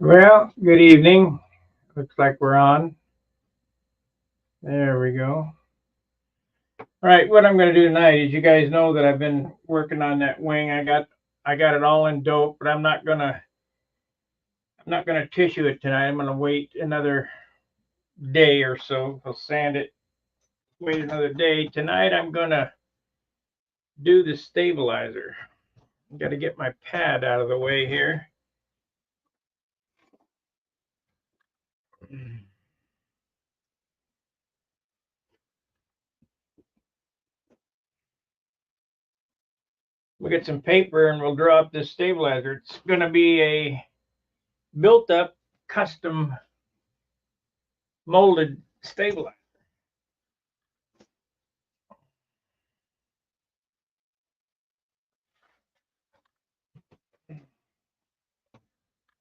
Well, good evening. Looks like we're on. There we go. All right, what I'm going to do tonight is you guys know that I've been working on that wing. I got it all in dope, but I'm not gonna tissue it tonight. I'm going to wait another day or so. I'll sand it. Wait another day. Tonight I'm going to do the stabilizer. Got to get my pad out of the way here. We'll get some paper and we'll draw up this stabilizer. It's going to be a built up custom molded stabilizer.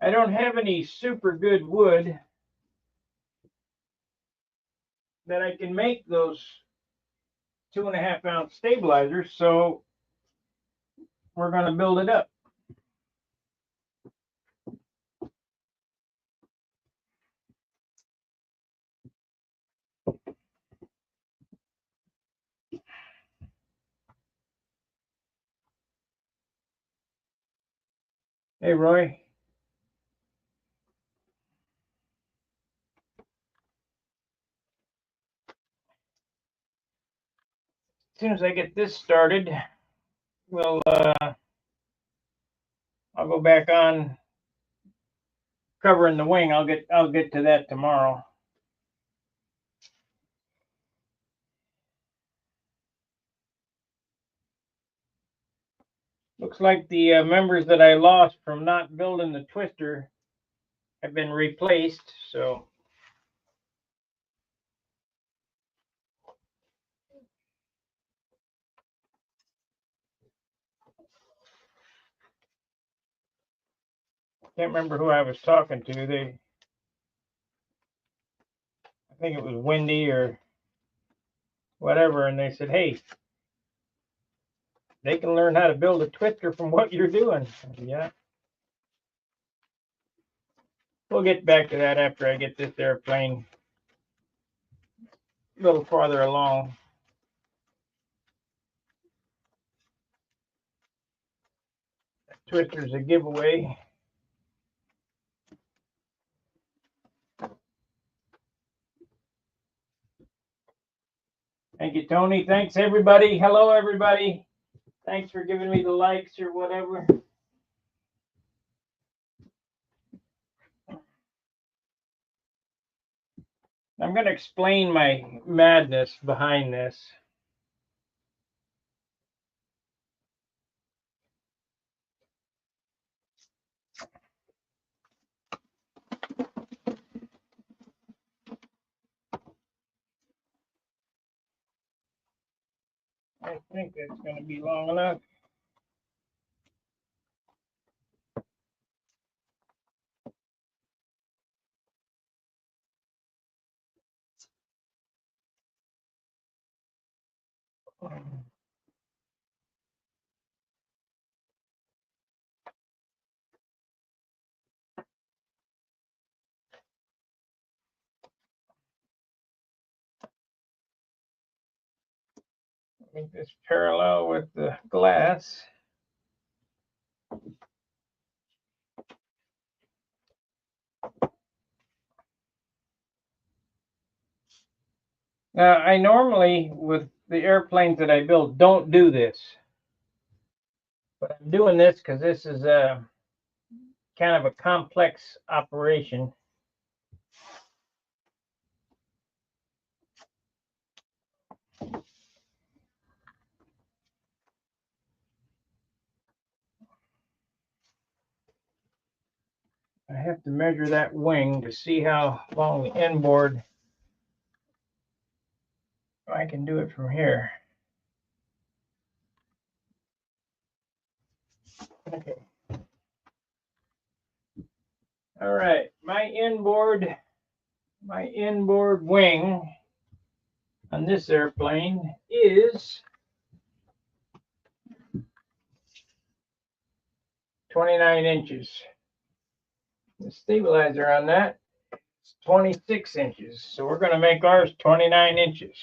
I don't have any super good wood that I can make those 2.5 ounce stabilizers, so we're going to build it up. Hey, Roy. As soon as I get this started, we'll I'll go back on covering the wing. I'll get to that tomorrow. Looks like the members that I lost from not building the twister have been replaced, so can't remember who I was talking to. I think it was Wendy or whatever, and they said, "Hey, they can learn how to build a twister from what you're doing." Yeah. We'll get back to that after I get this airplane a little farther along. Twister's a giveaway. Thank you, Tony. Thanks, everybody. Hello, everybody. Thanks for giving me the likes or whatever. I'm going to explain my madness behind this. I think that's going to be long enough. Make this parallel with the glass. Now, I normally, with the airplanes that I build, don't do this. But I'm doing this because this is a kind of a complex operation. I have to measure that wing to see how long the end board. I can do it from here. Okay. All right, my inboard wing on this airplane is 29 inches. The stabilizer on that is 26 inches. So we're going to make ours 29 inches.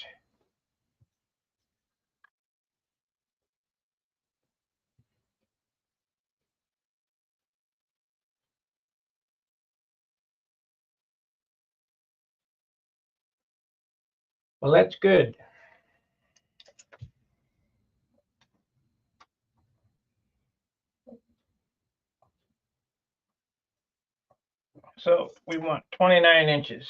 Well, that's good. So we want 29 inches.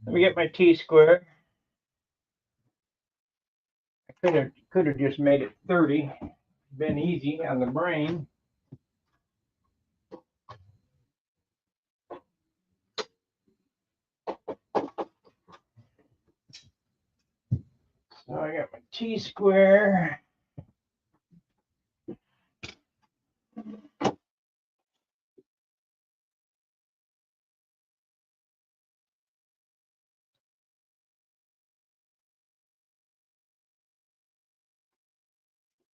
Let me get my T-square. I could have just made it 30. Been easy on the brain. So I got my T-square.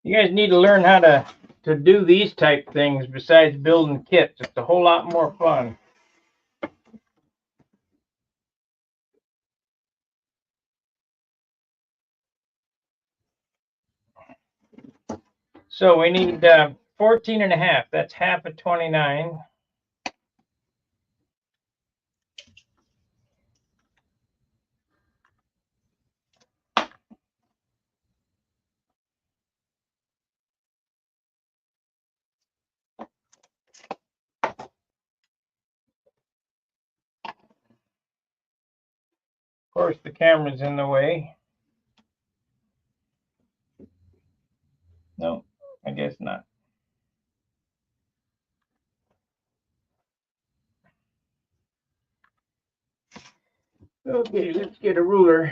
You guys need to learn how to do these type things besides building kits. It's a whole lot more fun. So we need 14 and a half. That's half of 29. Of course, the camera's in the way. No, I guess not. Okay, let's get a ruler.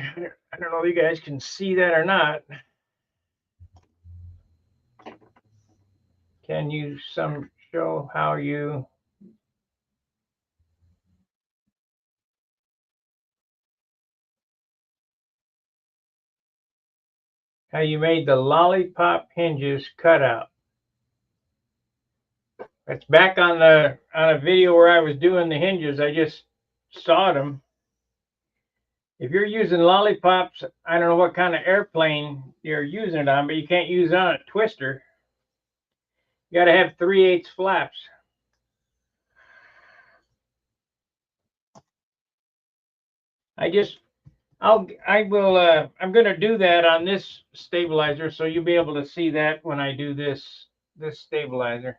I don't know if you guys can see that or not. Can you show how you made the lollipop hinges cut out? It's back on a video where I was doing the hinges. I just sawed them. If you're using lollipops, I don't know what kind of airplane you're using it on, but you can't use it on a twister. You got to have 3/8 flaps. I'm going to do that on this stabilizer, so you'll be able to see that when I do this stabilizer.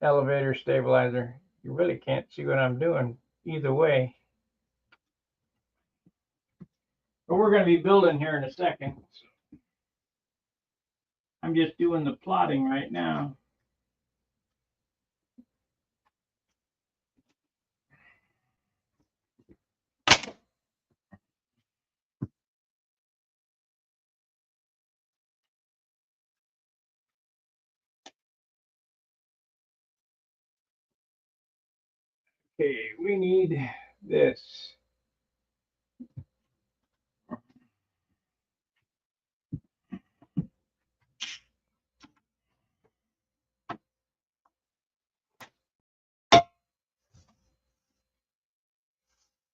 Elevator stabilizer. You really can't see what I'm doing either way. But we're going to be building here in a second. I'm just doing the plotting right now. Okay, we need this.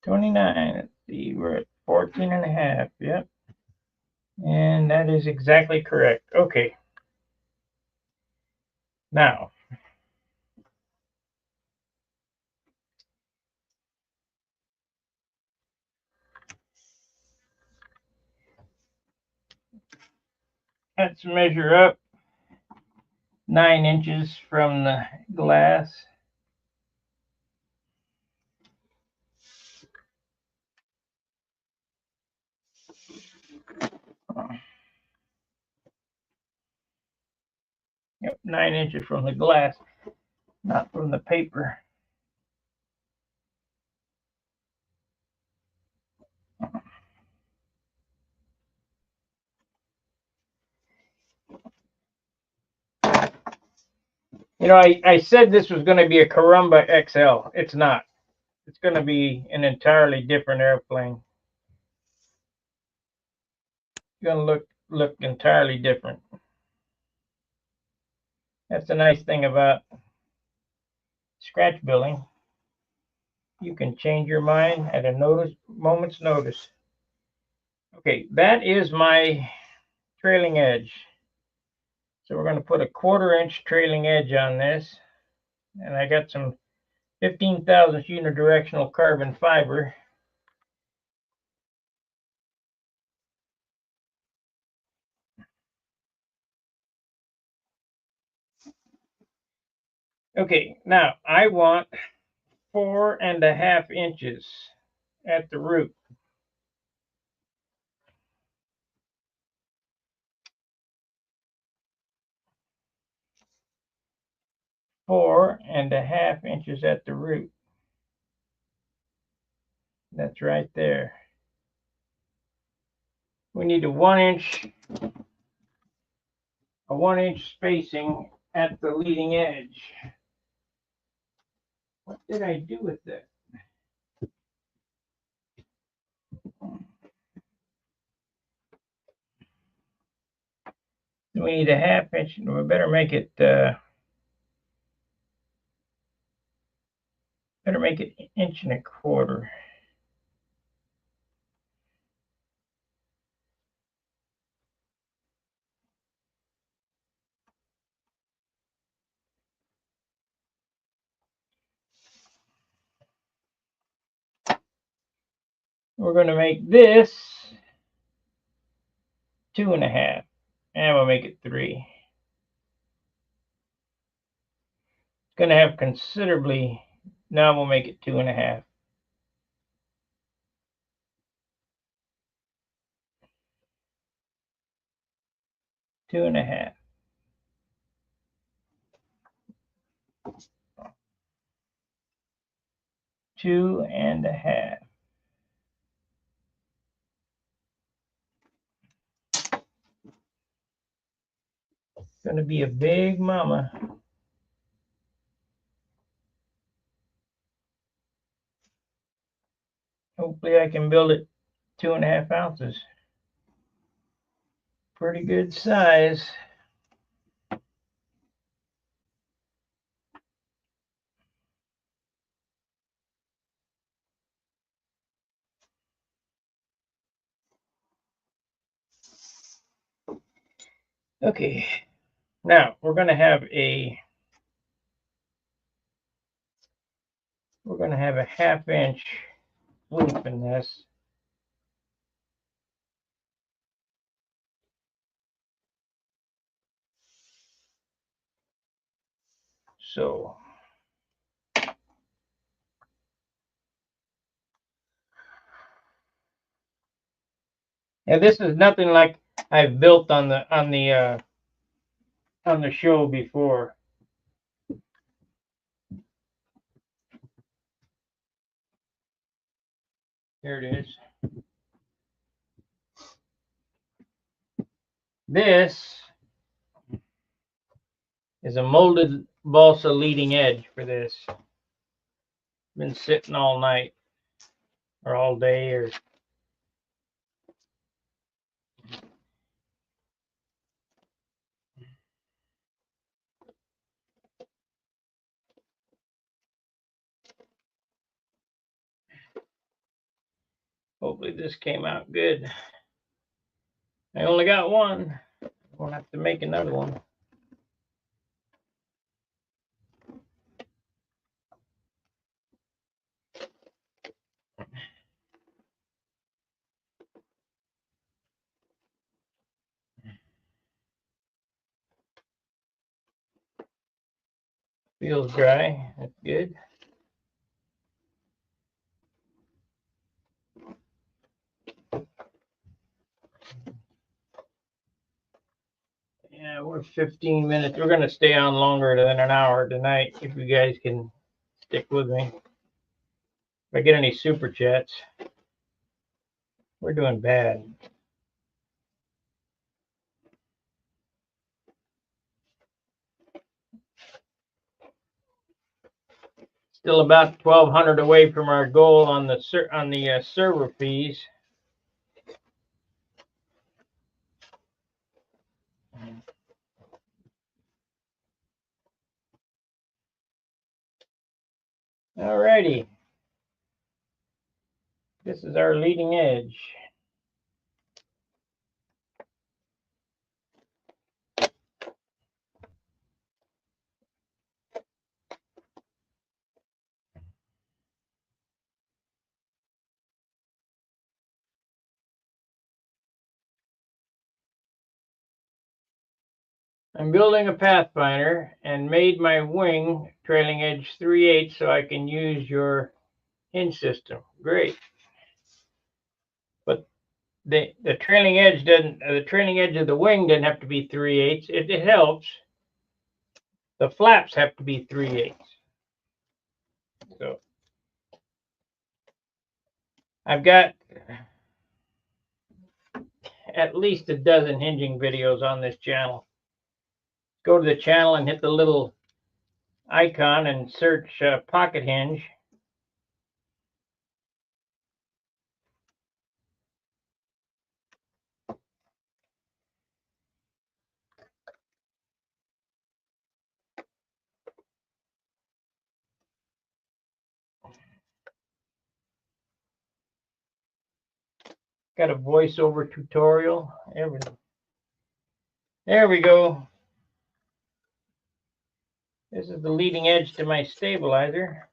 $29. Let's see, we're at 14 and a half. Yep. And that is exactly correct. Okay. Now, let's measure up 9 inches from the glass. Yep, 9 inches from the glass, not from the paper. You know, I said this was going to be a Carumba XL. It's not. It's going to be an entirely different airplane. It's going to look entirely different. That's the nice thing about scratch building. You can change your mind at a moment's notice. Okay, that is my trailing edge. So we're going to put a 1/4-inch trailing edge on this. And I got some 15,000 unidirectional carbon fiber. Okay, now I want 4.5 inches at the root. Four and a half inches at the root. That's right there. We need a 1-inch spacing at the leading edge. What did I do with that? We need a 1/2 inch. We better make it. Better make it 1.25 inches. We're going to make this 2.5, and we'll make it 3. It's going to have considerably. Now we'll make it 2.5. 2.5. 2.5. It's going to be a big mama. Hopefully I can build it 2.5 ounces. Pretty good size. Okay, now we're going to have a 1/2 inch loop in this. So now this is nothing like I've built on the show before. Here it is. This is a molded balsa leading edge for this. Been sitting all night or all day or hopefully this came out good. I only got one. Won't have to make another one. Feels dry. That's good. Yeah, we're 15 minutes. We're going to stay on longer than an hour tonight if you guys can stick with me. If I get any super chats, we're doing bad. still about 1,200 away from our goal on the server fees. Alrighty. This is our leading edge. I'm building a Pathfinder and made my wing trailing edge 3/8 so I can use your hinge system. Great. But the trailing edge of the wing doesn't have to be 3/8. It helps. The flaps have to be 3/8. So I've got at least a dozen hinging videos on this channel. Go to the channel and hit the little icon and search pocket hinge. Got a voiceover tutorial. There we go. This is the leading edge to my stabilizer.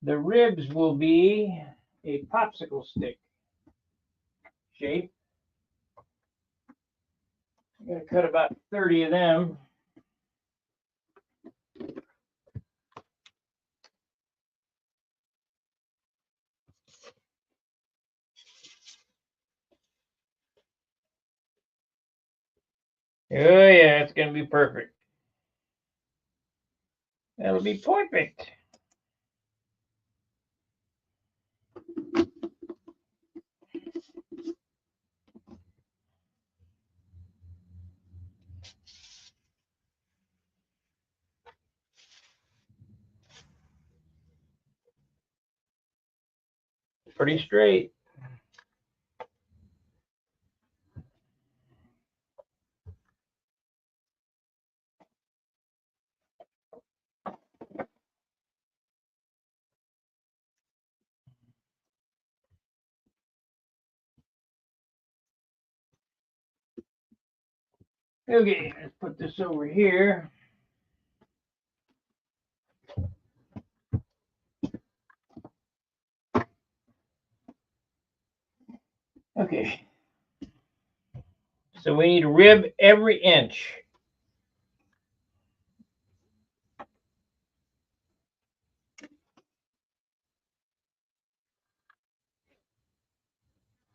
The ribs will be a popsicle stick shape. I'm going to cut about 30 of them. Oh yeah, it's going to be perfect. That'll be perfect. Pretty straight. Okay, let's put this over here. Okay. So we need to rib every inch.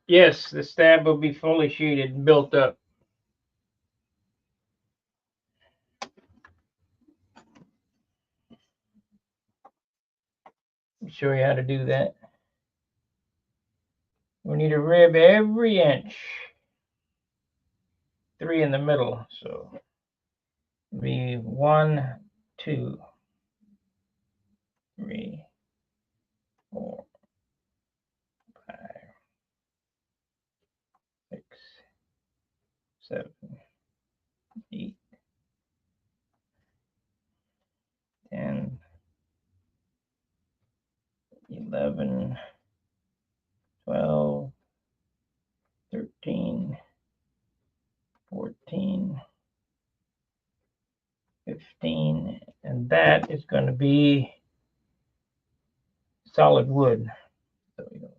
Yes, the stab will be fully sheeted and built up. I'll show you how to do that. We need to rib every inch. 3 in the middle, so be 1, 2, 3, 4, 5, 6, 7, 8, 10, 11, 12, 13, 14, 15, and that is going to be solid wood. So we go.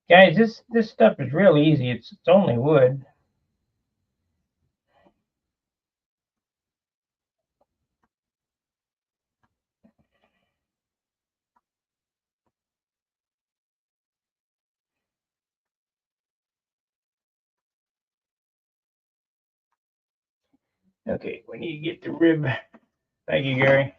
Guys, this stuff is real easy. It's only wood. Okay, we need to get the rib. Thank you, Gary.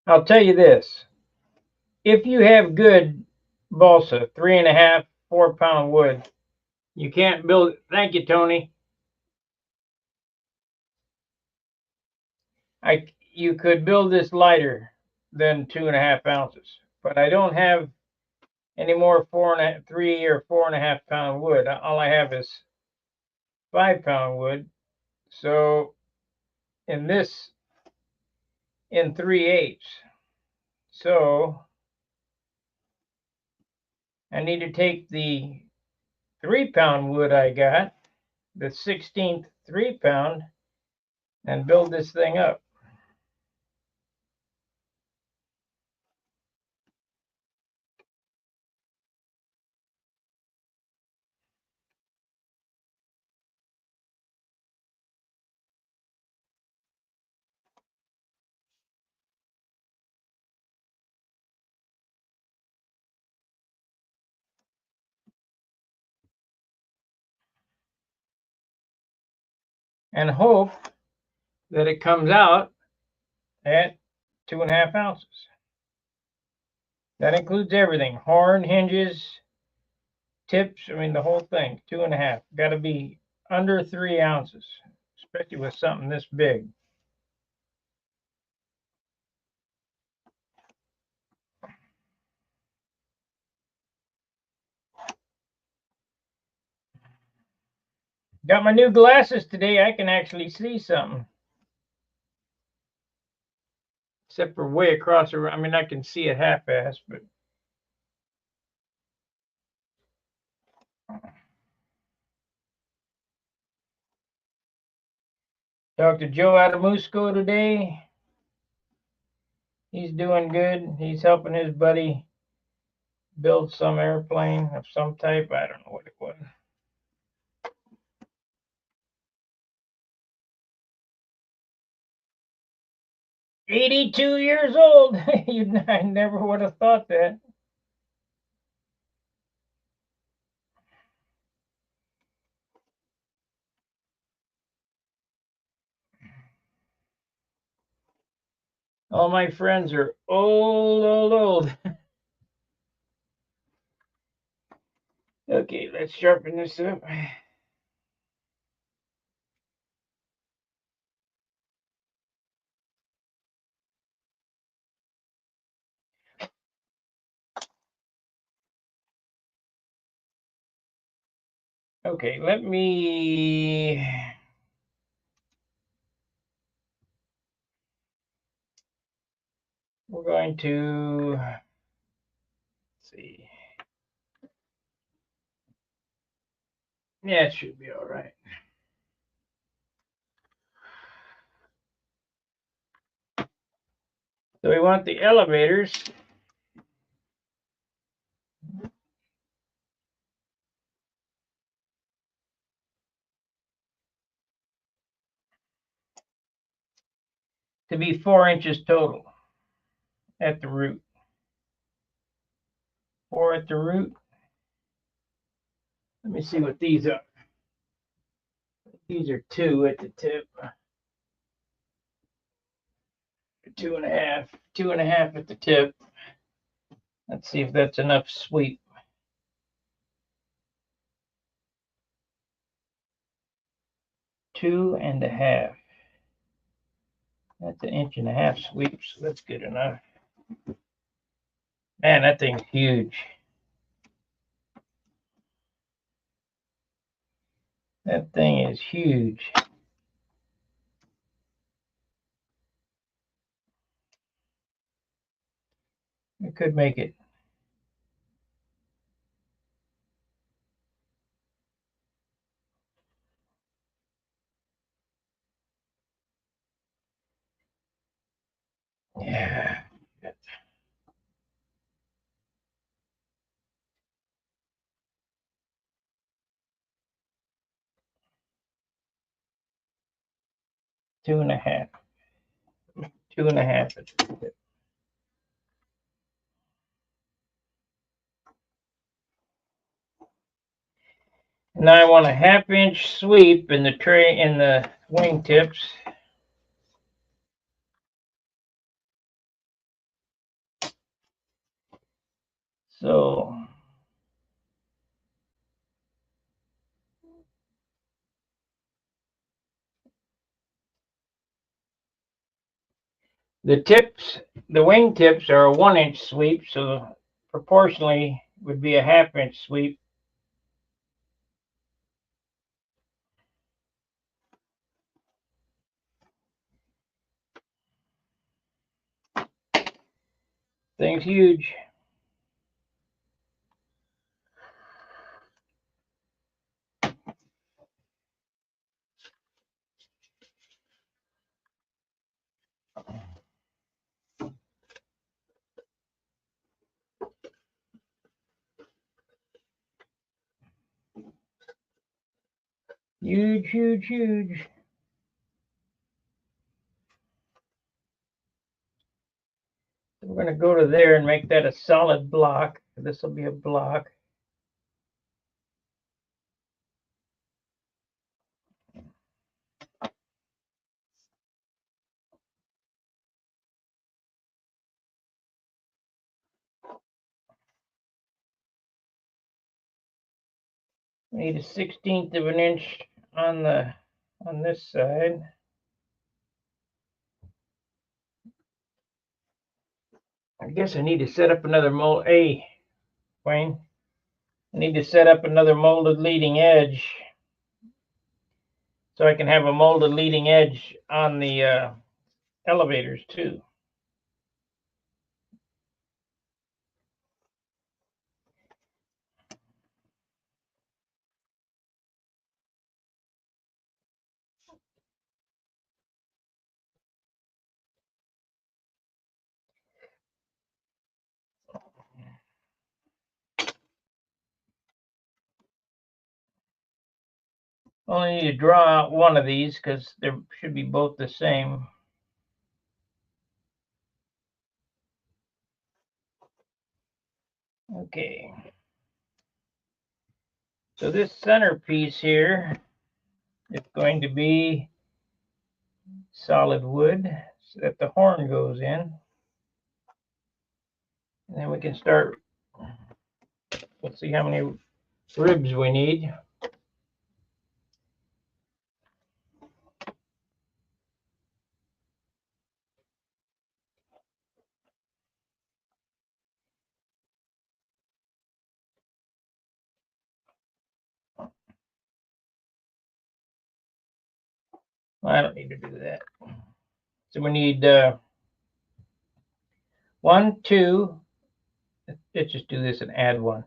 I'll tell you this. If you have good balsa, 3.5, 4 pound wood, you can't build. Thank you, Tony. You could build this lighter than 2.5 ounces, but I don't have any more 3 or 4.5 pound wood. All I have is 5 pound wood. So in this, in 3/8. So I need to take the 3 pound wood I got, the 16th 3 pound, and build this thing up. And hope that it comes out at 2.5 ounces. That includes everything: horn, hinges, tips. I mean, the whole thing. 2.5. Got to be under 3 ounces, especially with something this big. Got my new glasses today. I can actually see something. Except for way across the. I mean, I can see it half-assed, but. Talked to Joe Adamusco today. He's doing good. He's helping his buddy build some airplane of some type. I don't know what it was. 82 years old. I never would have thought that. All my friends are old. Okay, let's sharpen this up. Okay, let me. We're going to. Let's see. Yeah, it should be all right. So we want the elevators. To be 4 inches total at the root. 4 at the root. Let me see what these are. These are 2 at the tip. 2.5. 2.5 at the tip. Let's see if that's enough sweep. 2.5. That's 1.5 inch sweep, so that's good enough. Man, that thing's huge. That thing is huge. We could make it. Yeah. 2.5. 2.5 at the tip. Now I want a 1/2 inch sweep in the tray in the wing tips. So the tips, the wing tips are a 1-inch sweep, so proportionally would be a 1/2-inch sweep. Thing's huge. Huge, huge, huge. We're going to go to there and make that a solid block. This will be a block. We need a 1/16 of an inch on this side. I guess I need to set up another mold. Hey, Wayne, I need to set up another molded leading edge so I can have a molded leading edge on the elevators too. Only need to draw out one of these because they should be both the same. Okay. So this center piece here is going to be solid wood so that the horn goes in. And then we can start. Let's see how many ribs we need. I don't need to do that. So we need 1, 2. Let's just do this and add 1.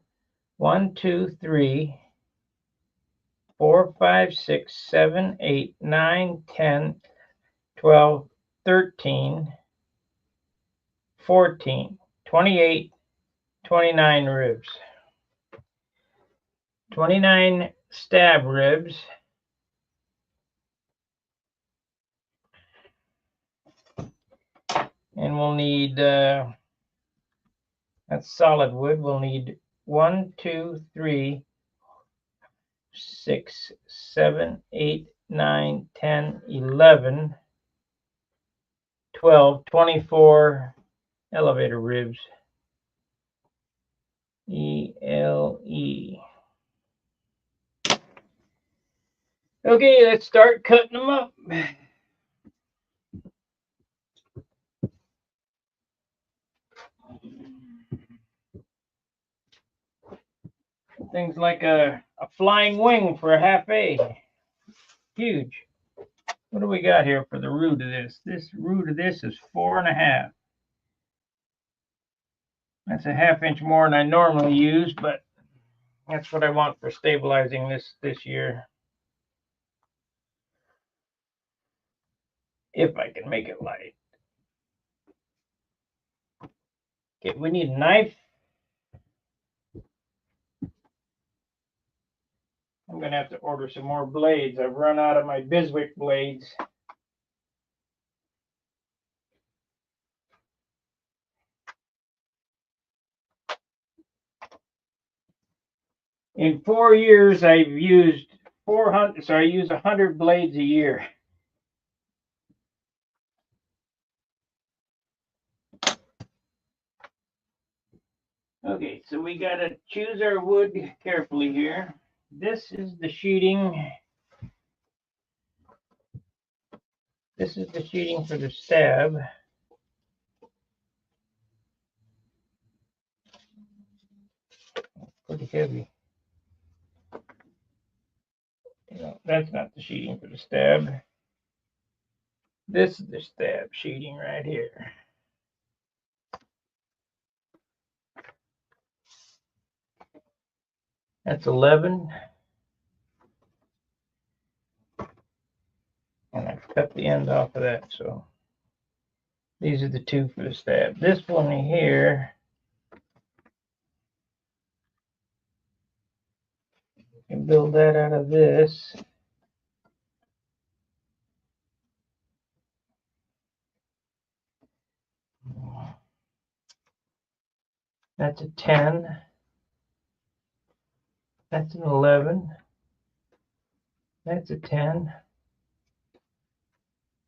1, 2, 3, 4, 5, 6, 7, 8, 9, 10, 12, 13, 14, 28, 29 ribs. 29 stab ribs. And we'll need, that's solid wood, we'll need 1, 2, 3, 6, 7, 8, 9, 10, 11, 12, 24 elevator ribs. ELE. Okay, let's start cutting them up. Things like a flying wing for a 1/2 A. Huge. What do we got here for the root of this? This root of this is 4.5. That's a 1/2 inch more than I normally use, but that's what I want for stabilizing this year. If I can make it light. Okay, we need a knife. I'm gonna have to order some more blades. I've run out of my Biswick blades. In 4 years, I've used 400, so I use 100 blades a year. Okay, so we gotta choose our wood carefully here. This is the sheeting. This is the sheeting for the stab. Pretty heavy. No, that's not the sheeting for the stab. This is the stab sheeting right here. That's 11. And I've cut the end off of that, so these are the two for the stab. This one here, you can build that out of this. That's a 10. That's an 11. That's a 10.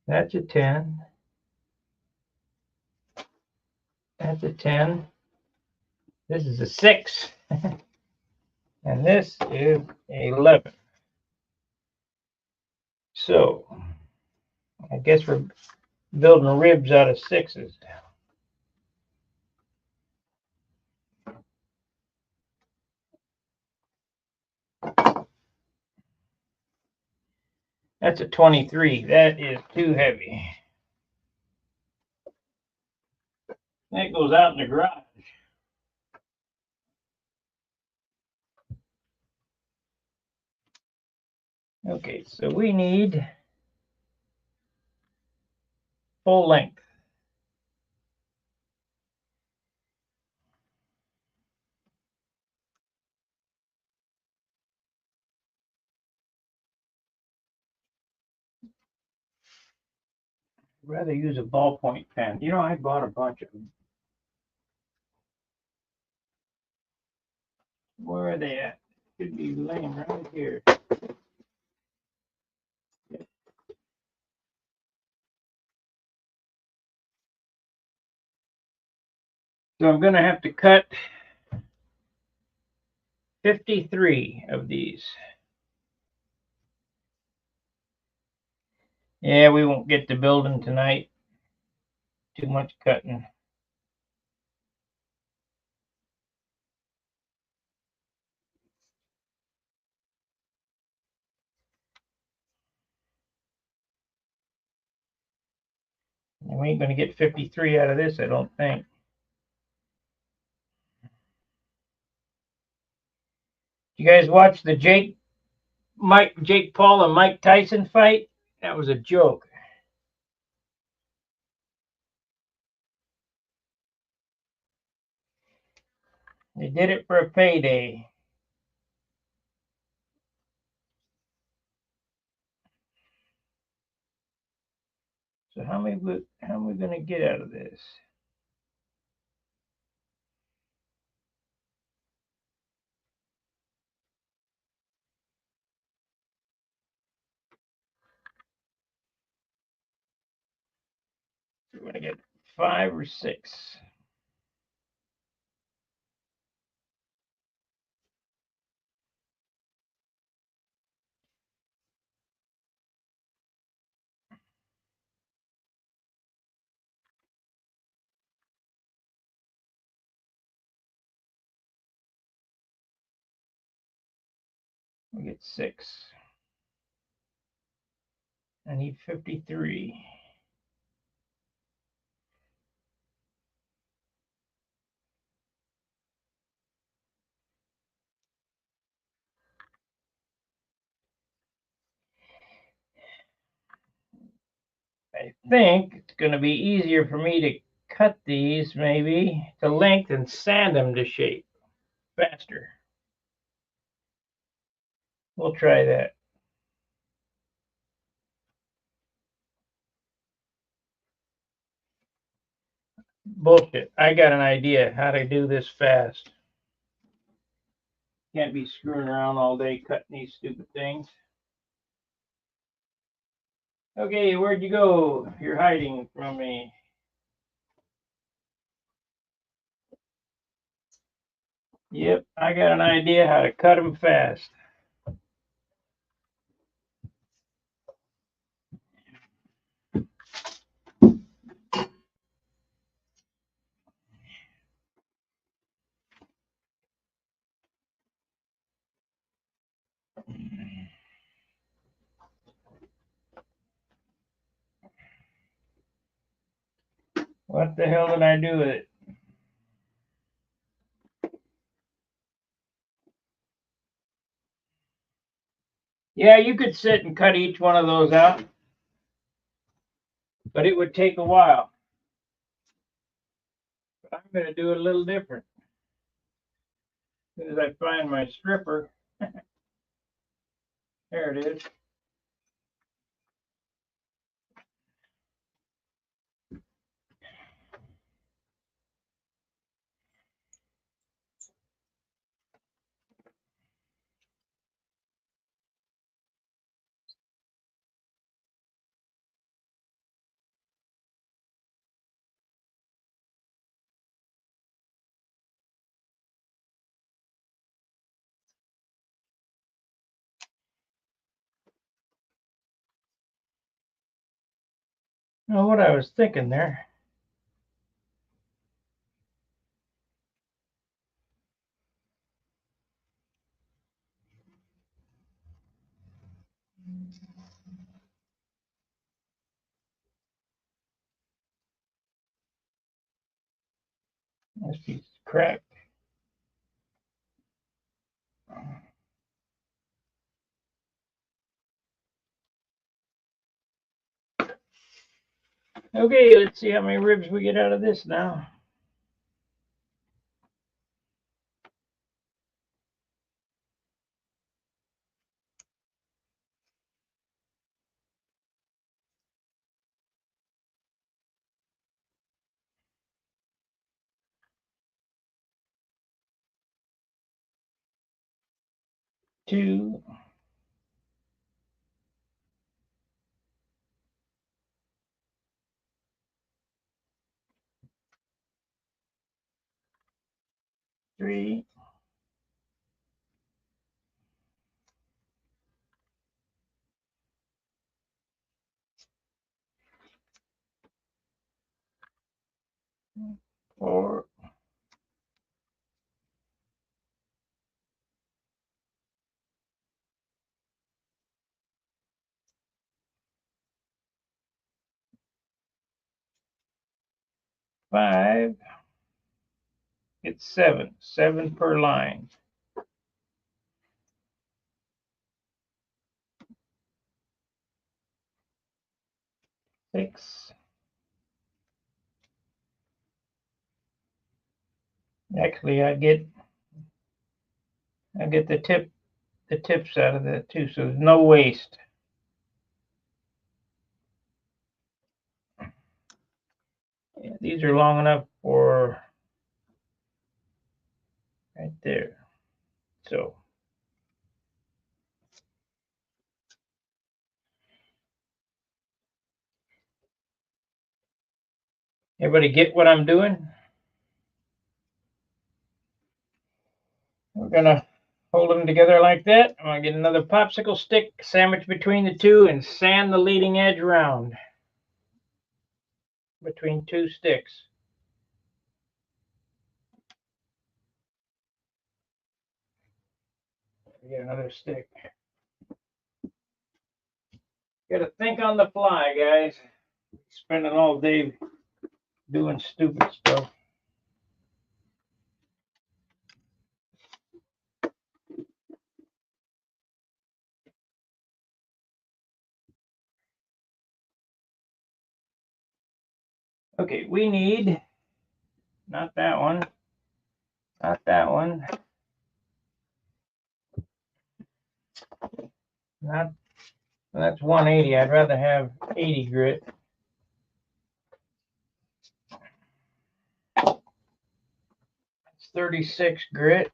That's a 10. That's a 10. This is a 6. And this is a 11. So I guess we're building ribs out of 6s. That's a 23. That is too heavy. That goes out in the garage. Okay, so we need full length. I'd rather use a ballpoint pen. You know, I bought a bunch of them. Where are they at? Should be laying right here. So I'm going to have to cut 53 of these. Yeah, we won't get to building tonight. Too much cutting. And we ain't going to get 53 out of this, I don't think. You guys watch the Jake Paul and Mike Tyson fight? That was a joke. They did it for a payday. So how am we going to get out of this? We're going to get 5 or 6. We get 6. I need 53. I think it's going to be easier for me to cut these maybe to length and sand them to shape faster. We'll try that. Bullshit. I got an idea how to do this fast. Can't be screwing around all day cutting these stupid things. Okay, where'd you go? You're hiding from me. Yep, I got an idea how to cut them fast. What the hell did I do with it? Yeah, you could sit and cut each one of those out, but it would take a while. But I'm going to do it a little different. As soon as I find my stripper, there it is. Now, what I was thinking there. This piece is cracked. Okay, let's see how many ribs we get out of this now. Two. Three. 4. 5. It's 7. 7 per line. 6. Actually, I get the tips out of that too, so there's no waste. Yeah, these are long enough for right there. So everybody get what I'm doing? We're gonna hold them together like that. I'm gonna get another popsicle stick, sandwich between the two, and sand the leading edge around between two sticks. Get another stick. Gotta think on the fly, guys. Spending all day doing stupid stuff. Okay, we need not that one, not that one, not that's 180. I'd rather have 80 grit. It's 36 grit.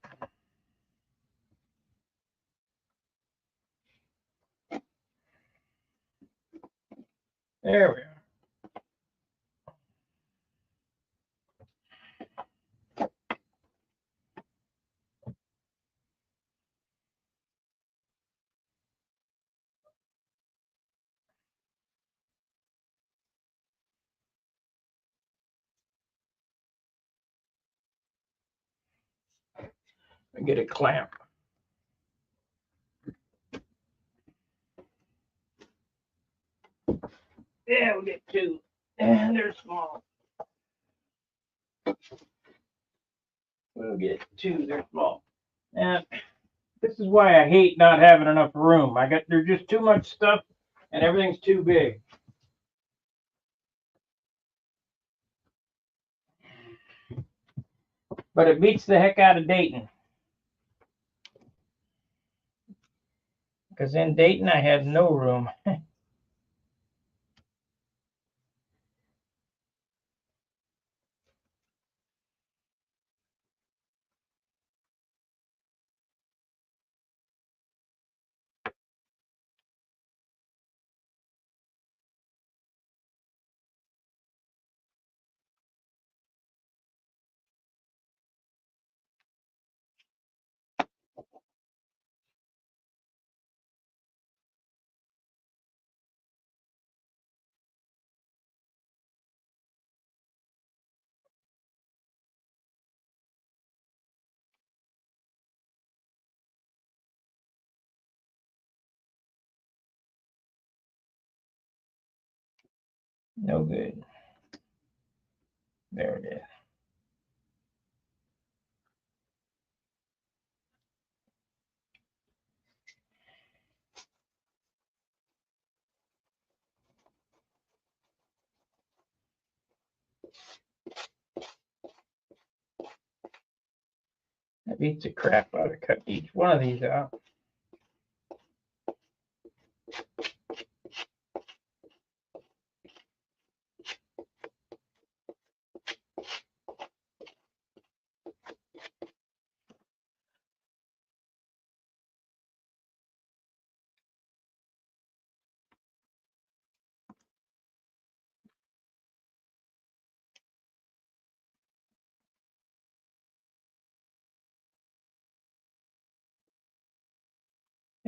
There we are. get a clamp. Yeah, we'll get two. And they're small. We'll get two. They're small. And this is why I hate not having enough room. There's just too much stuff and everything's too big. But it beats the heck out of Dayton. Because in Dayton I had no room. No good. There it is. That beats the crap out of cut each one of these out.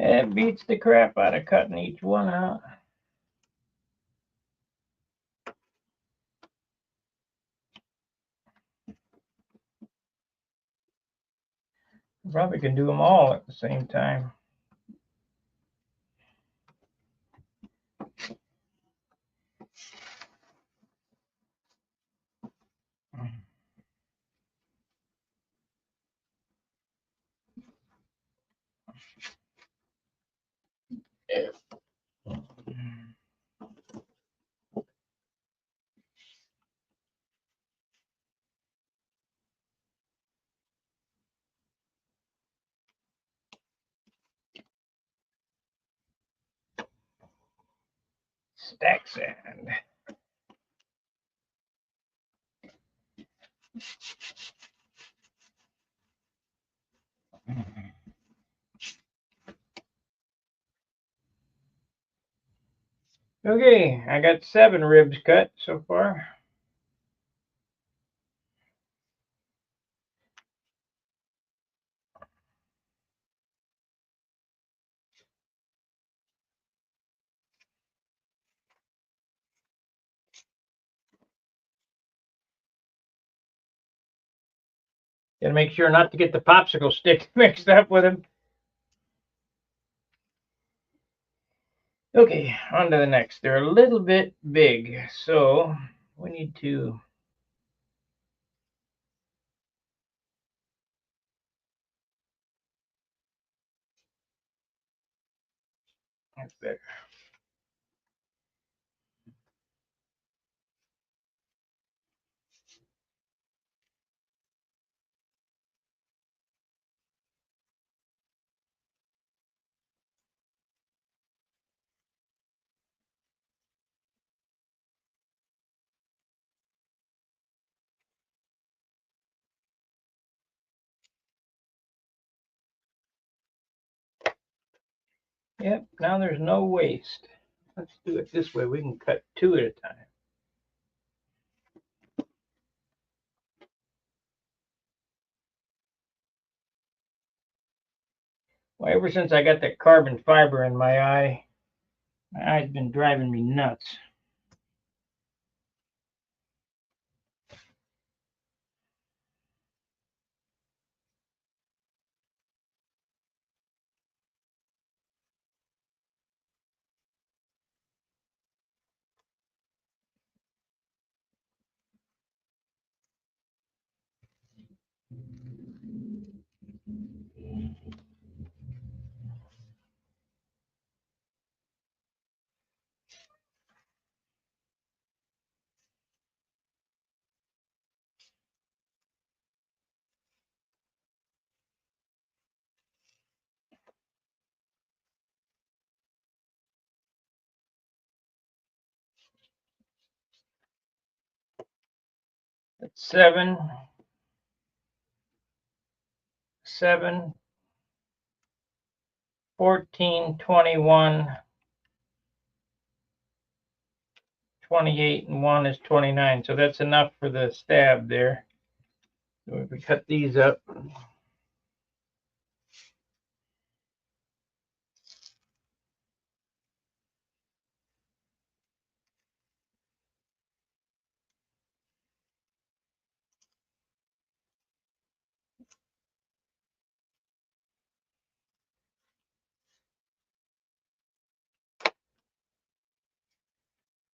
It beats the crap out of cutting each one out. Probably can do them all at the same time. Stack sand. Okay, I got 7 ribs cut so far. Gotta make sure not to get the popsicle stick mixed up with them. Okay, on to the next. They're a little bit big, so we need to that's better. Yep, now there's no waste. Let's do it this way. We can cut 2 at a time. Well, ever since I got that carbon fiber in my eye's been driving me nuts. That's 7, 7, 14, 21, 28, and 1 is 29. So that's enough for the stab there. So if we cut these up,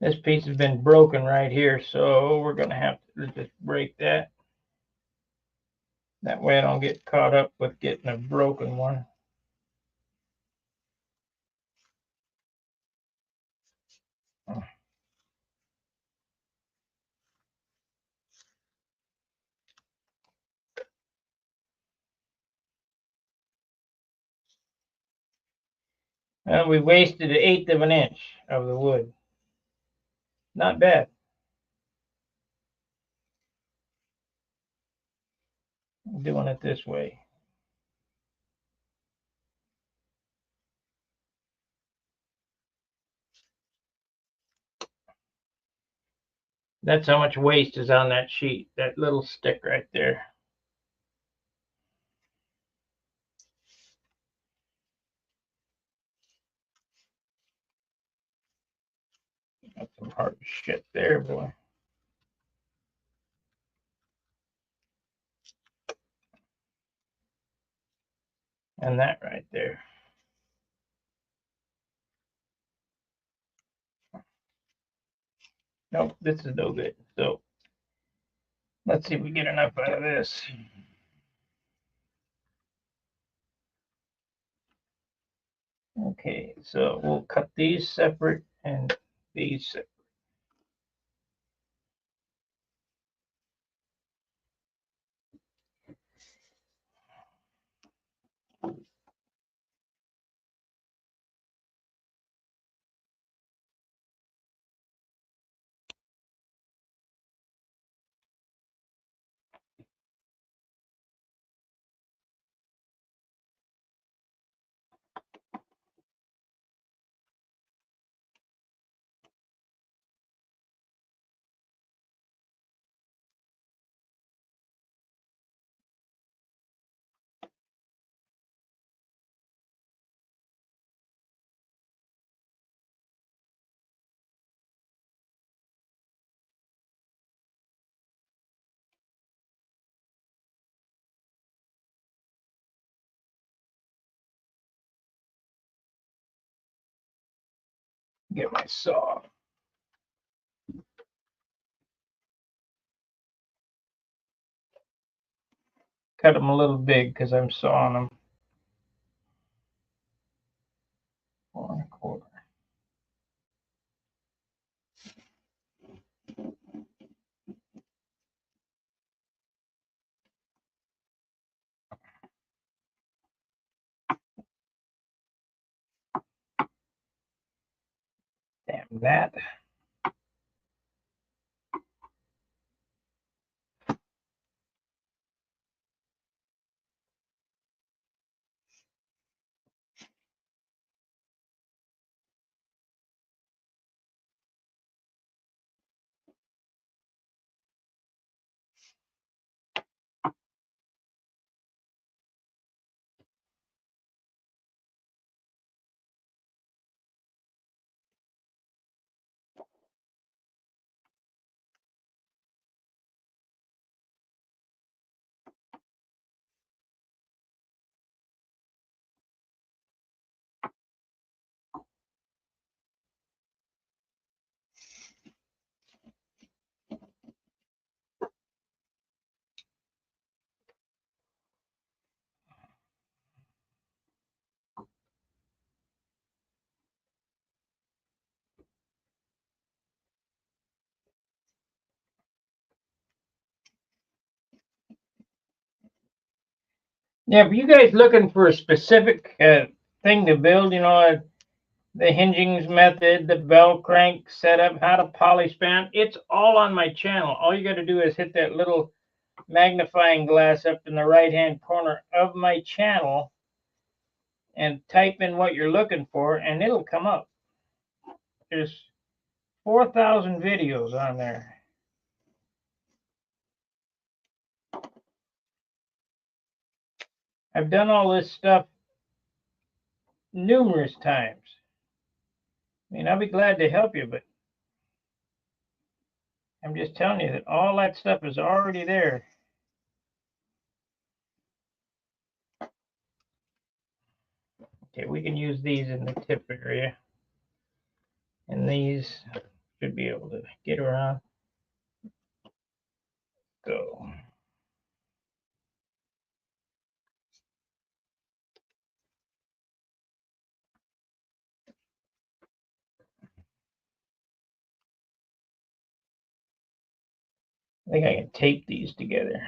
this piece has been broken right here, so we're going to have to just break that. That way I don't get caught up with getting a broken one. Well, we wasted 1/8 of an inch of the wood. Not bad. I'm doing it this way. That's how much waste is on that sheet, that little stick right there. That's some hard shit there, boy. And that right there. Nope, this is no good. So let's see if we get enough out of this. Okay, so we'll cut these separate and these separate. Get my saw. Cut them a little big because I'm sawing them 4 1/4. Damn that. Yeah, if you guys looking for a specific thing to build, the hingings method, the bell crank setup, how to poly span, it's all on my channel. All you got to do is hit that little magnifying glass up in the right hand corner of my channel and type in what you're looking for, and it'll come up. There's 4,000 videos on there. I've done all this stuff numerous times. I mean, I'll be glad to help you, but I'm just telling you that all that stuff is already there. Okay, we can use these in the tip area. And these should be able to get around. Go. I think I can tape these together.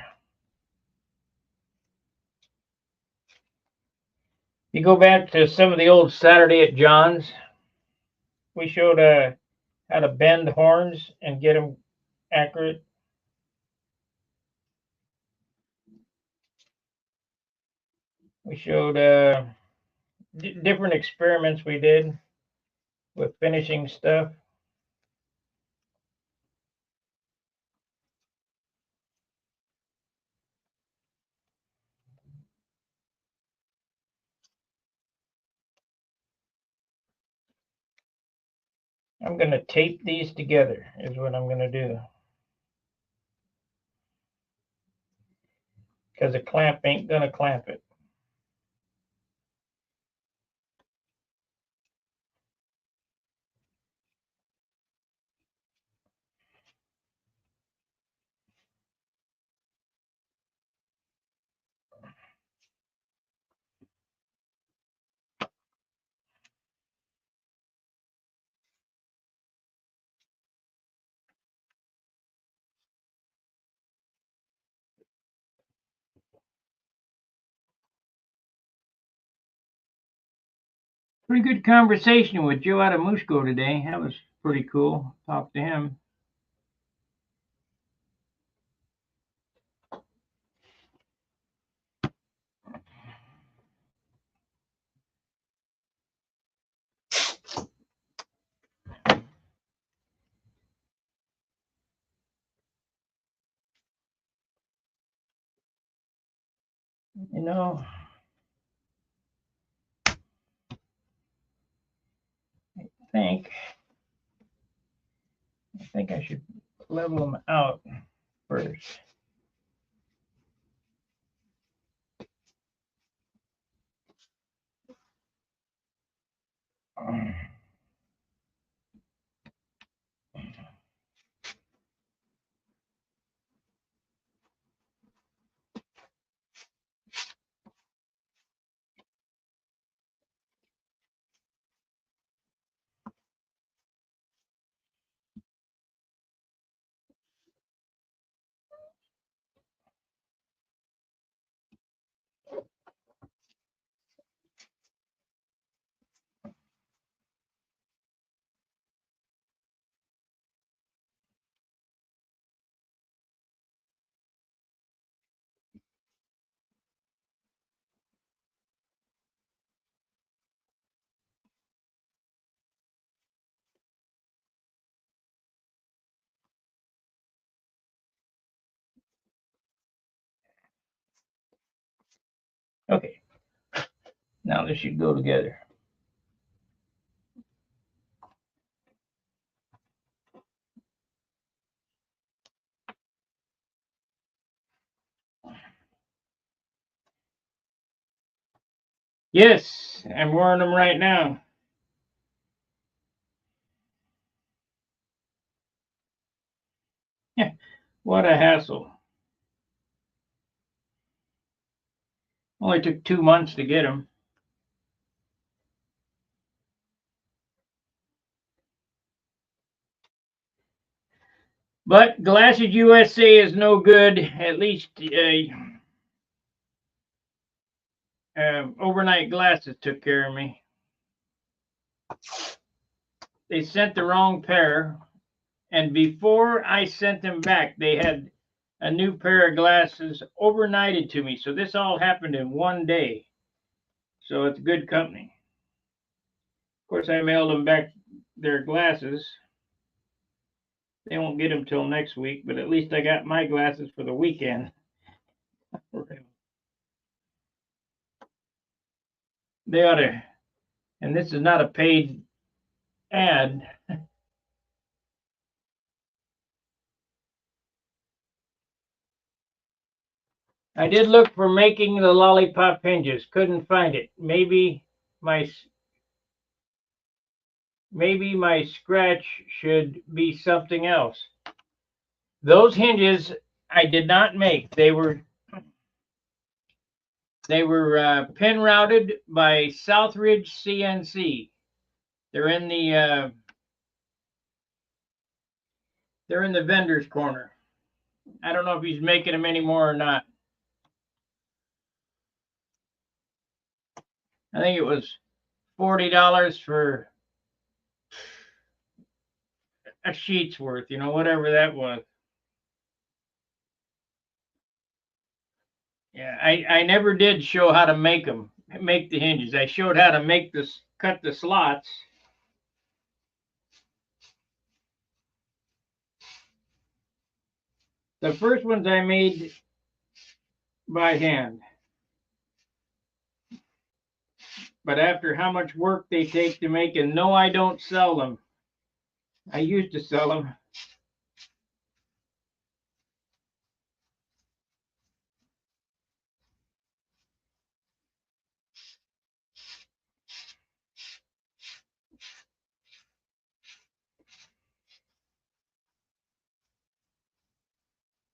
You go back to some of the old Saturday at John's, we showed how to bend horns and get them accurate. We showed different experiments we did with finishing stuff. I'm going to tape these together is what I'm going to do. Because a clamp ain't going to clamp it. Pretty good conversation with Joe out of Mushko today. That was pretty cool. Talk to him. You know, I think I should level them out first. Okay, now this should go together. Yes, I'm wearing them right now. What a hassle. Only took 2 months to get them. But Glassage USA is no good. At least Overnight Glasses took care of me. They sent the wrong pair, and before I sent them back, they had a new pair of glasses overnighted to me. So this all happened in one day. So it's good company. Of course, I mailed them back their glasses. They won't get them till next week, but at least I got my glasses for the weekend. They ought to, and this is not a paid ad. I did look for making the lollipop hinges, couldn't find it. Maybe my scratch should be something else. Those hinges I did not make. They were pin routed by Southridge CNC. They're in the vendor's corner. I don't know if he's making them anymore or not. I think it was $40 for a sheet's worth, whatever that was. Yeah, I never did show how to make the hinges. I showed how to cut the slots. The first ones I made by hand. But after how much work they take to make, and no, I don't sell them. I used to sell them.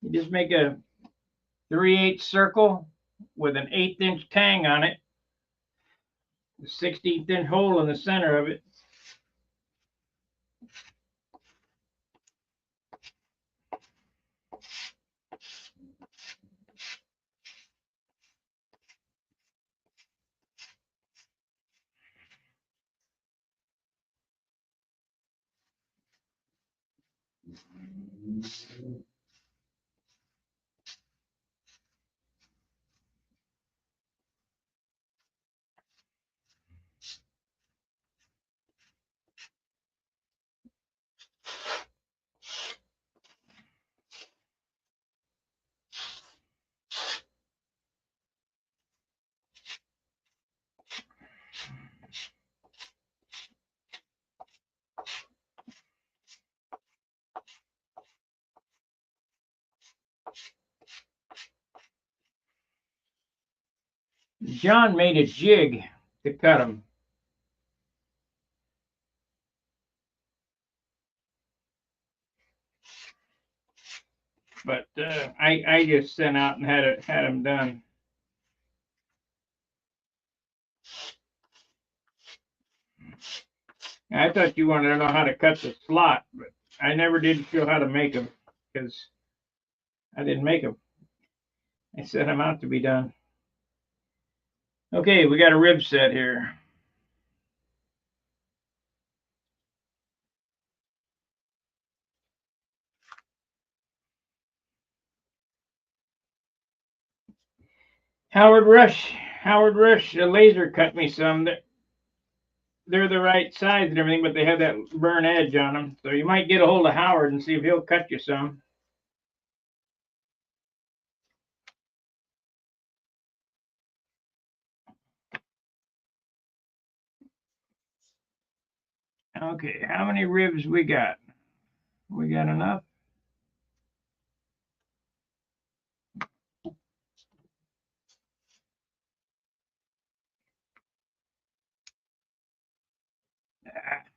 You just make a 3/8 circle with an 1/8 inch tang on it, a 16th inch hole in the center of it. John made a jig to cut them. But I just sent out and had them done. I thought you wanted to know how to cut the slot, but I never did show how to make them because I didn't make them. I sent them out to be done. Okay, we got a rib set here. Howard Rush laser cut me some. They're the right size and everything, but they have that burn edge on them. So you might get a hold of Howard and see if he'll cut you some. Okay, how many ribs we got? We got enough?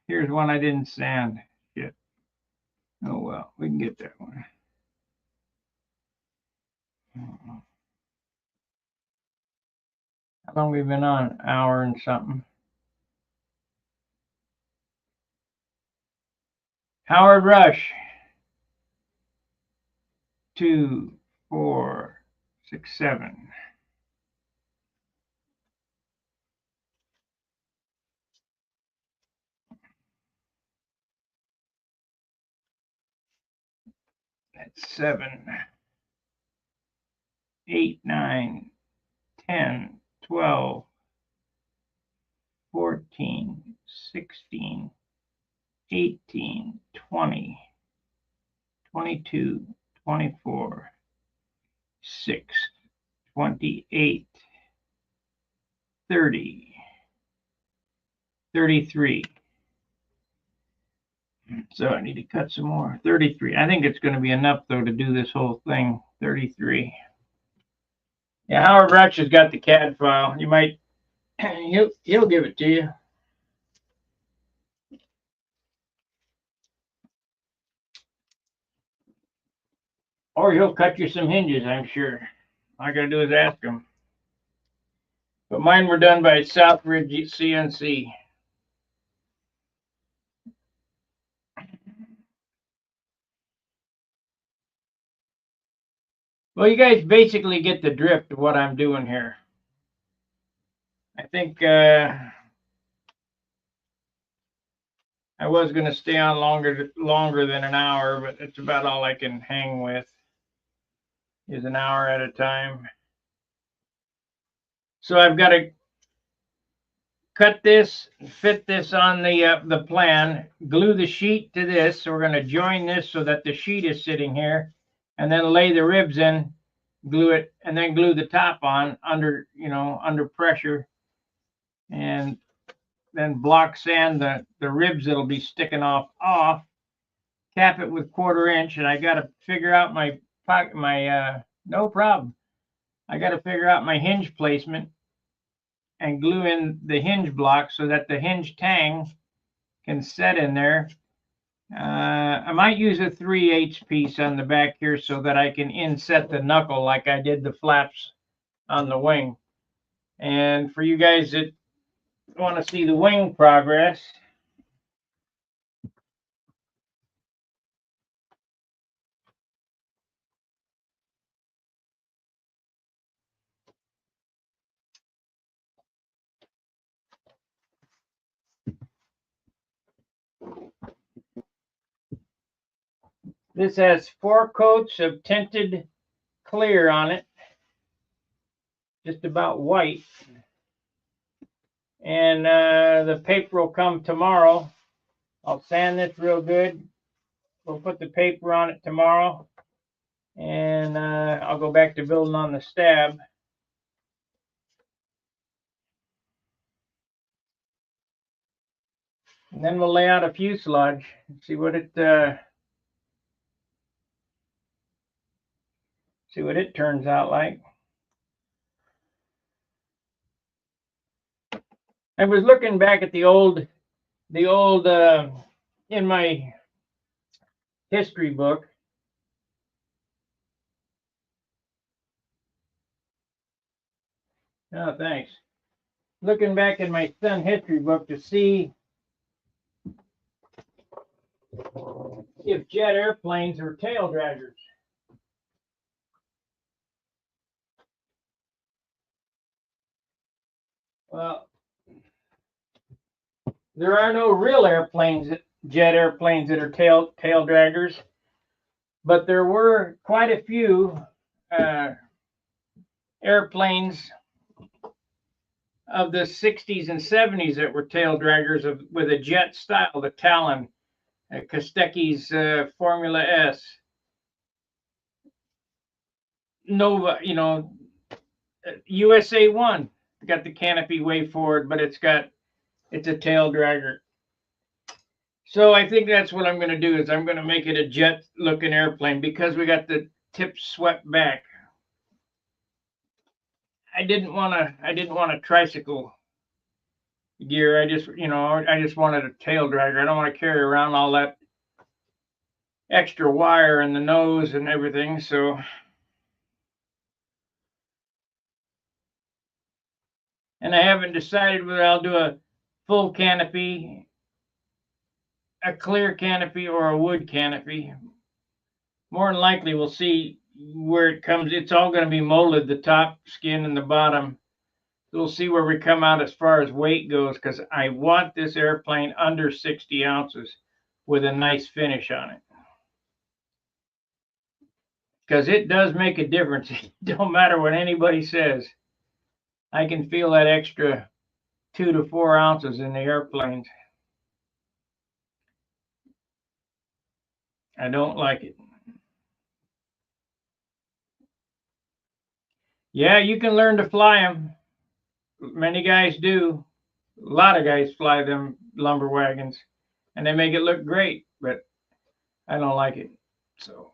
Here's one I didn't sand. Shit. Oh well, we can get that one. How long we been on? An hour and something. Howard Rush. 2, 4, 6, 7. That's 7, 8, 9, 10, 12, 14, 16, 18, 20, 22, 24, 6, 28, 30, 33. So I need to cut some more. 33. I think it's going to be enough, though, to do this whole thing. 33. Yeah, Howard Ratch has got the CAD file. You might, he'll give it to you. Or he'll cut you some hinges, I'm sure. All I got to do is ask him. But mine were done by Southridge CNC. Well, you guys basically get the drift of what I'm doing here. I think I was going to stay on longer than an hour, but it's about all I can hang with is an hour at a time. So I've got to cut this, fit this on the plan, glue the sheet to this. So we're going to join this so that the sheet is sitting here, and then lay the ribs in, glue it, and then glue the top on under pressure, and then block sand the ribs that'll be sticking off, cap it with 1/4 inch, and I got to figure out my no problem. I got to figure out my hinge placement and glue in the hinge block so that the hinge tang can set in there. I might use a 3/8 piece on the back here so that I can inset the knuckle like I did the flaps on the wing. And for you guys that want to see the wing progress, this has 4 coats of tinted clear on it, just about white. And the paper will come tomorrow. I'll sand this real good. We'll put the paper on it tomorrow. And I'll go back to building on the stab. And then we'll lay out a fuselage and see what it turns out like. I was looking back at the old in my history book. Oh, thanks. Looking back in my son history book to see if jet airplanes are tail draggers. Well, there are no real airplanes, jet airplanes that are tail draggers, but there were quite a few airplanes of the 60s and 70s that were tail draggers with a jet style, the Talon, Kostecki's Formula S, Nova, USA 1 got the canopy way forward, but it's a tail dragger. So I think that's what I'm going to do is I'm going to make it a jet looking airplane because we got the tips swept back. I didn't want a tricycle gear. I just wanted a tail dragger. I don't want to carry around all that extra wire in the nose and everything. So, and I haven't decided whether I'll do a full canopy, a clear canopy, or a wood canopy. More than likely, we'll see where it comes. It's all going to be molded, the top skin and the bottom. We'll see where we come out as far as weight goes, because I want this airplane under 60 ounces with a nice finish on it. because it does make a difference. It don't matter what anybody says. I can feel that extra 2 to 4 ounces in the airplanes. I don't like it. Yeah, you can learn to fly them. Many guys do. A lot of guys fly them lumber wagons, and they make it look great, but I don't like it. So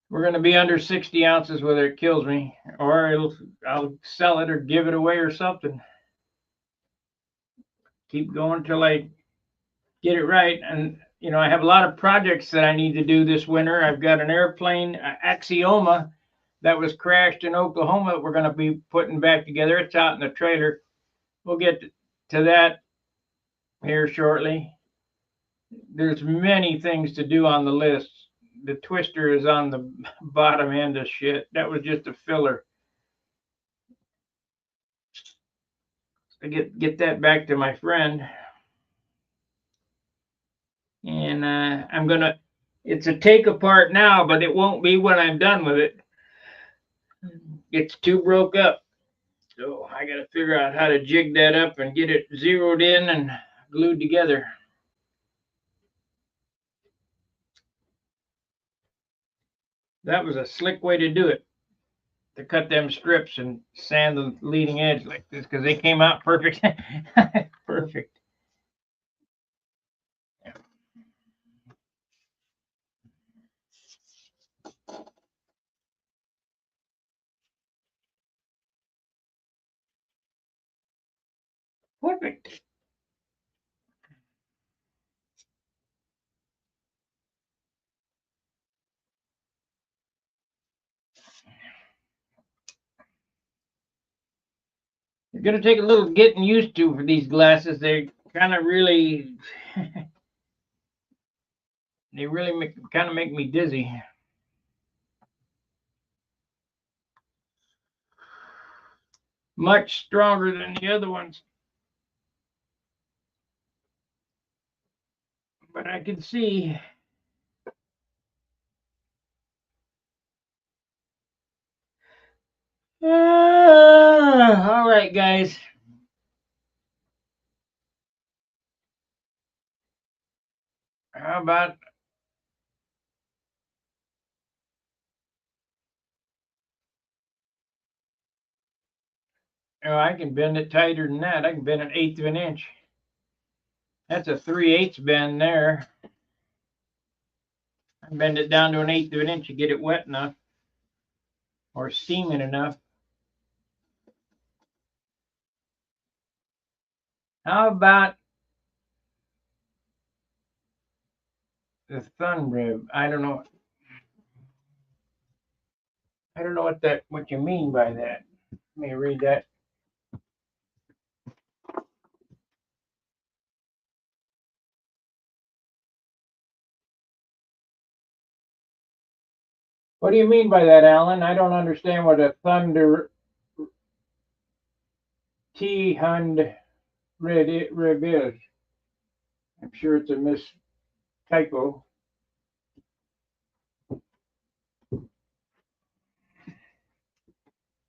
we're going to be under 60 ounces whether it kills me, or I'll sell it or give it away or something. Keep going till I get it right. And I have a lot of projects that I need to do this winter. I've got an airplane, Axioma, that was crashed in Oklahoma. We're going to be putting back together. It's out in the trailer. We'll get to that here shortly. There's many things to do on the list. The twister is on the bottom end of shit. That was just a filler. I get that back to my friend. And I'm gonna, it's a take apart now, but it won't be when I'm done with it. It's too broke up. So I gotta figure out how to jig that up and get it zeroed in and glued together. That was a slick way to do it. To cut them strips and sand the leading edge like this, because they came out perfect. Perfect. Yeah. Perfect. You're gonna take a little getting used to for these glasses. They kind of really, they really make me dizzy. Much stronger than the other ones. But I can see. All right, guys. How about I can bend it tighter than that. I can bend an eighth of an inch. That's a 3/8 bend there. I bend it down to an eighth of an inch to get it wet enough or steaming enough. How about the thumb rib? I don't know. I don't know what you mean by that. Let me read that. What do you mean by that, Alan? I don't understand what a thunder T-hund rib is. I'm sure it's a typo.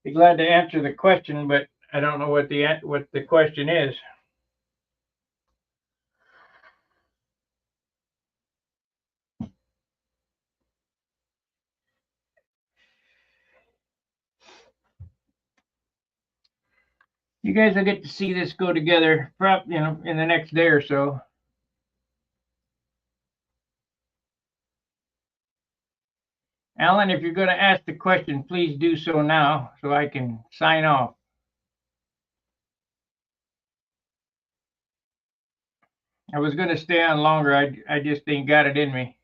Be glad to answer the question, but I don't know what the question is. You guys will get to see this go together, in the next day or so. Alan, if you're going to ask the question, please do so now so I can sign off. I was going to stay on longer. I just ain't got it in me.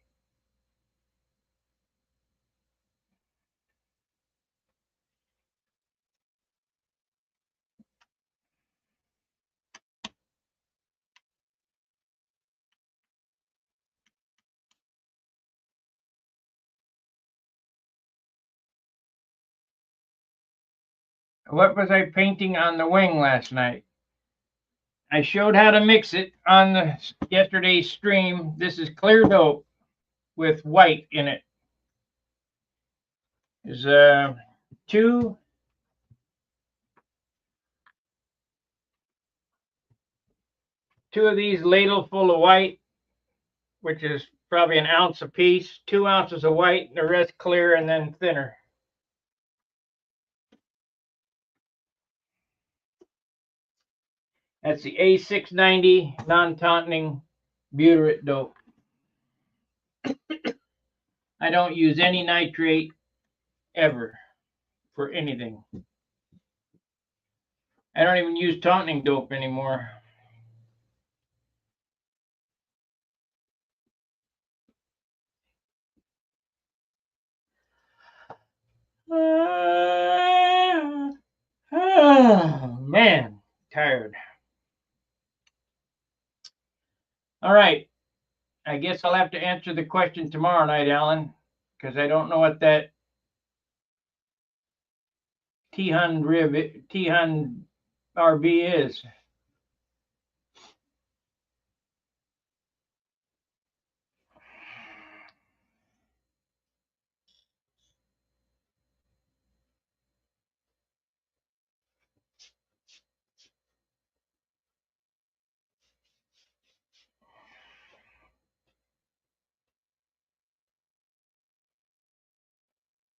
What was I painting on the wing last night? I showed how to mix it on yesterday's stream. This is clear dope with white in it. is two of these ladle full of white, which is probably an ounce a piece, 2 ounces of white, and the rest clear and then thinner. That's the A690 non-tautenting butyrate dope. I don't use any nitrate ever for anything. I don't even use tautening dope anymore. Man, tired. All right. I guess I'll have to answer the question tomorrow night, Alan, because I don't know what that T-Hun RB is.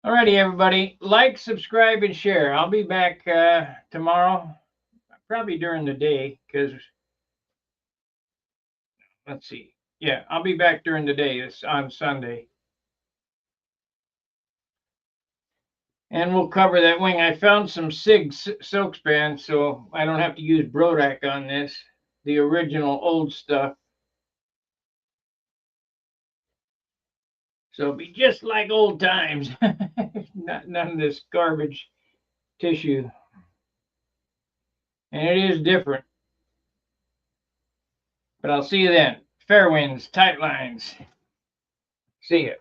Alrighty, everybody. Like, subscribe, and share. I'll be back tomorrow, probably during the day, because, let's see. Yeah, I'll be back during the day. It's on Sunday. And we'll cover that wing. I found some SIG silk span, so I don't have to use Brodac on this. The original old stuff. So it'll be just like old times. None of this garbage tissue. And it is different. But I'll see you then. Fair winds, tight lines. See ya.